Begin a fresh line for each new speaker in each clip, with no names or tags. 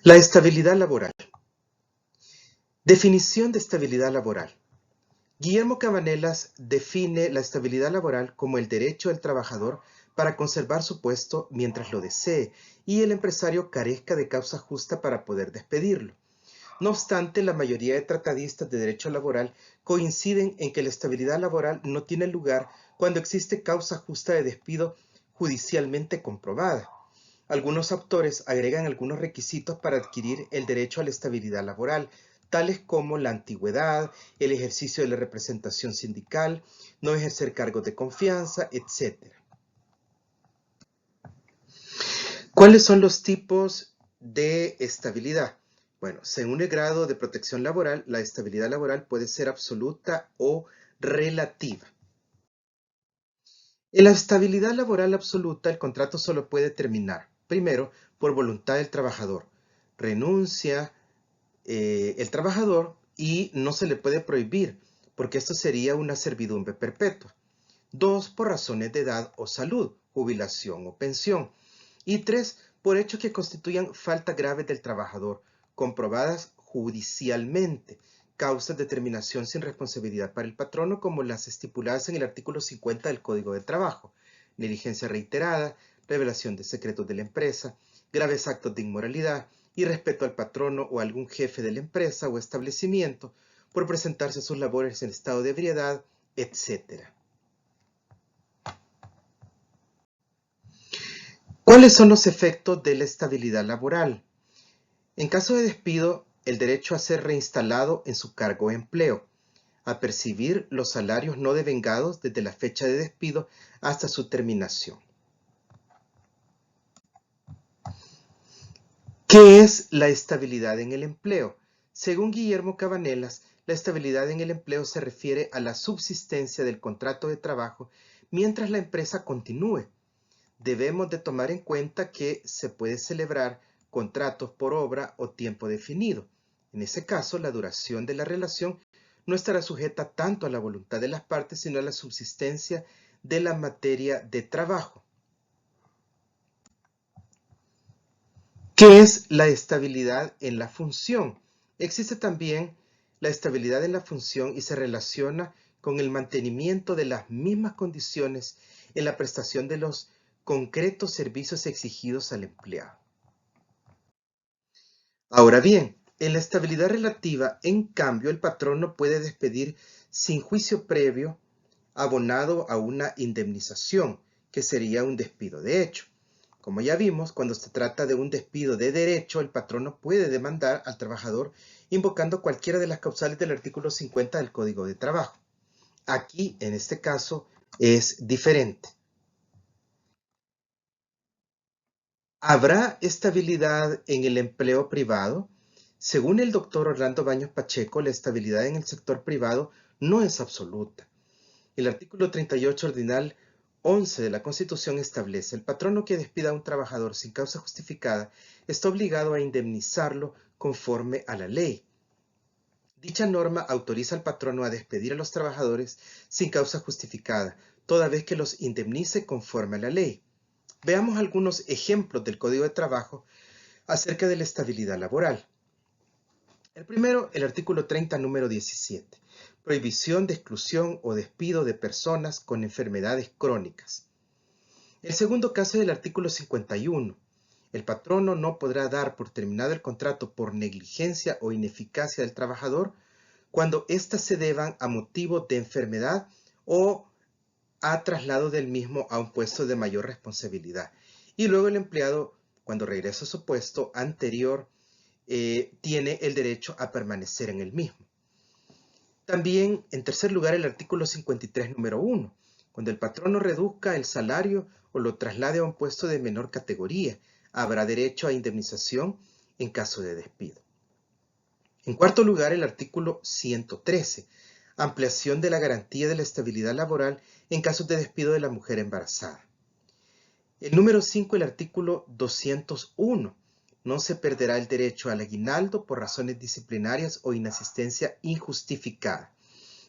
La estabilidad laboral. Definición de estabilidad laboral. Guillermo Cabanelas define la estabilidad laboral como el derecho del trabajador para conservar su puesto mientras lo desee y el empresario carezca de causa justa para poder despedirlo. No obstante, la mayoría de tratadistas de derecho laboral coinciden en que la estabilidad laboral no tiene lugar cuando existe causa justa de despido judicialmente comprobada. Algunos autores agregan algunos requisitos para adquirir el derecho a la estabilidad laboral, tales como la antigüedad, el ejercicio de la representación sindical, no ejercer cargos de confianza, etc. ¿Cuáles son los tipos de estabilidad? Bueno, según el grado de protección laboral, la estabilidad laboral puede ser absoluta o relativa. En la estabilidad laboral absoluta, el contrato solo puede terminar, primero, por voluntad del trabajador. Renuncia el trabajador y no se le puede prohibir, porque esto sería una servidumbre perpetua. 2, por razones de edad o salud, jubilación o pensión. Y 3, por hechos que constituyan falta grave del trabajador, comprobadas judicialmente, causas de terminación sin responsabilidad para el patrono como las estipuladas en el artículo 50 del Código de Trabajo, negligencia reiterada, revelación de secretos de la empresa, graves actos de inmoralidad, irrespeto al patrono o a algún jefe de la empresa o establecimiento por presentarse a sus labores en estado de ebriedad, etc. ¿Cuáles son los efectos de la estabilidad laboral? En caso de despido, el derecho a ser reinstalado en su cargo o empleo, a percibir los salarios no devengados desde la fecha de despido hasta su terminación. ¿Qué es la estabilidad en el empleo? Según Guillermo Cabanelas, la estabilidad en el empleo se refiere a la subsistencia del contrato de trabajo mientras la empresa continúe. Debemos de tomar en cuenta que se puede celebrar contratos por obra o tiempo definido. En ese caso, la duración de la relación no estará sujeta tanto a la voluntad de las partes, sino a la subsistencia de la materia de trabajo. ¿Qué es la estabilidad en la función? Existe también la estabilidad en la función y se relaciona con el mantenimiento de las mismas condiciones en la prestación de los concretos servicios exigidos al empleado. Ahora bien, en la estabilidad relativa, en cambio, el patrón no puede despedir sin juicio previo abonado a una indemnización, que sería un despido de hecho. Como ya vimos, cuando se trata de un despido de derecho, el patrón no puede demandar al trabajador invocando cualquiera de las causales del artículo 50 del Código de Trabajo. Aquí, en este caso, es diferente. ¿Habrá estabilidad en el empleo privado? Según el doctor Orlando Baños Pacheco, la estabilidad en el sector privado no es absoluta. El artículo 38 ordinal 11 de la Constitución establece: el patrono que despida a un trabajador sin causa justificada está obligado a indemnizarlo conforme a la ley. Dicha norma autoriza al patrono a despedir a los trabajadores sin causa justificada, toda vez que los indemnice conforme a la ley. Veamos algunos ejemplos del Código de Trabajo acerca de la estabilidad laboral. El primero, el artículo 30, número 17. Prohibición de exclusión o despido de personas con enfermedades crónicas. El segundo caso es el artículo 51. El patrono no podrá dar por terminado el contrato por negligencia o ineficacia del trabajador cuando éstas se deban a motivo de enfermedad o a traslado del mismo a un puesto de mayor responsabilidad. Y luego el empleado, cuando regresa a su puesto anterior, tiene el derecho a permanecer en el mismo. También, en tercer lugar, el artículo 53, número 1. Cuando el patrono reduzca el salario o lo traslade a un puesto de menor categoría, habrá derecho a indemnización en caso de despido. En cuarto lugar, el artículo 113. Ampliación de la garantía de la estabilidad laboral en casos de despido de la mujer embarazada. El número 5, el artículo 201. No se perderá el derecho al aguinaldo por razones disciplinarias o inasistencia injustificada.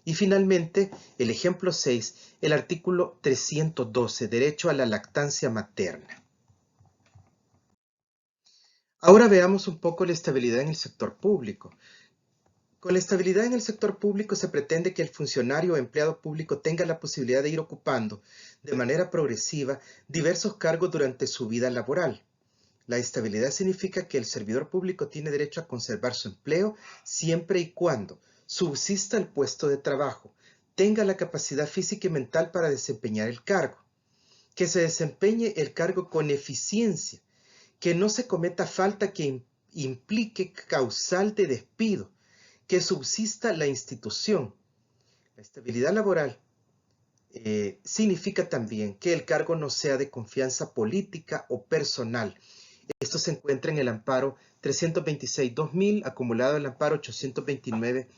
Y finalmente, el ejemplo 6, el artículo 312, derecho a la lactancia materna. Ahora veamos un poco la estabilidad en el sector público. Con la estabilidad en el sector público se pretende que el funcionario o empleado público tenga la posibilidad de ir ocupando de manera progresiva diversos cargos durante su vida laboral. La estabilidad significa que el servidor público tiene derecho a conservar su empleo siempre y cuando subsista el puesto de trabajo, tenga la capacidad física y mental para desempeñar el cargo, que se desempeñe el cargo con eficiencia, que no se cometa falta que implique causal de despido, que subsista la institución. La estabilidad laboral significa también que el cargo no sea de confianza política o personal. Esto se encuentra en el amparo 326-2000, acumulado el amparo 829-2003.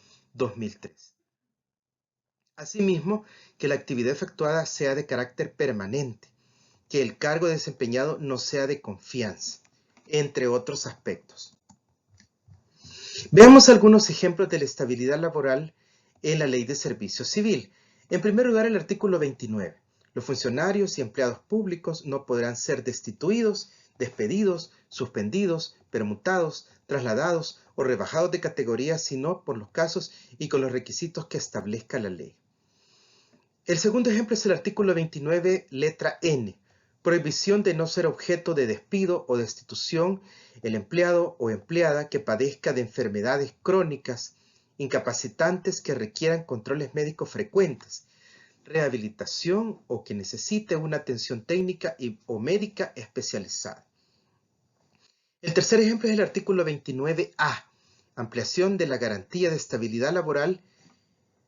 Asimismo, que la actividad efectuada sea de carácter permanente, que el cargo desempeñado no sea de confianza, entre otros aspectos. Veamos algunos ejemplos de la estabilidad laboral en la Ley de Servicio Civil. En primer lugar, el artículo 29. Los funcionarios y empleados públicos no podrán ser destituidos, despedidos, suspendidos, permutados, trasladados o rebajados de categoría, sino por los casos y con los requisitos que establezca la ley. El segundo ejemplo es el artículo 29, letra N. Prohibición de no ser objeto de despido o destitución el empleado o empleada que padezca de enfermedades crónicas, incapacitantes que requieran controles médicos frecuentes, rehabilitación o que necesite una atención técnica o médica especializada. El tercer ejemplo es el artículo 29A. Ampliación de la garantía de estabilidad laboral.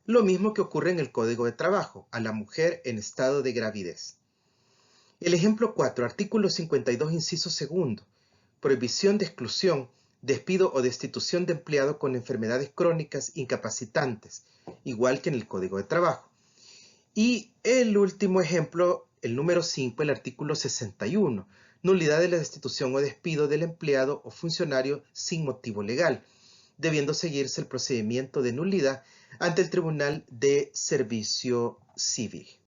Lo mismo que ocurre en el Código de Trabajo, a la mujer en estado de gravidez. El ejemplo 4, artículo 52, inciso segundo, prohibición de exclusión, despido o destitución de empleado con enfermedades crónicas incapacitantes, igual que en el Código de Trabajo. Y el último ejemplo, el número 5, el artículo 61, nulidad de la destitución o despido del empleado o funcionario sin motivo legal, debiendo seguirse el procedimiento de nulidad ante el Tribunal de Servicio Civil.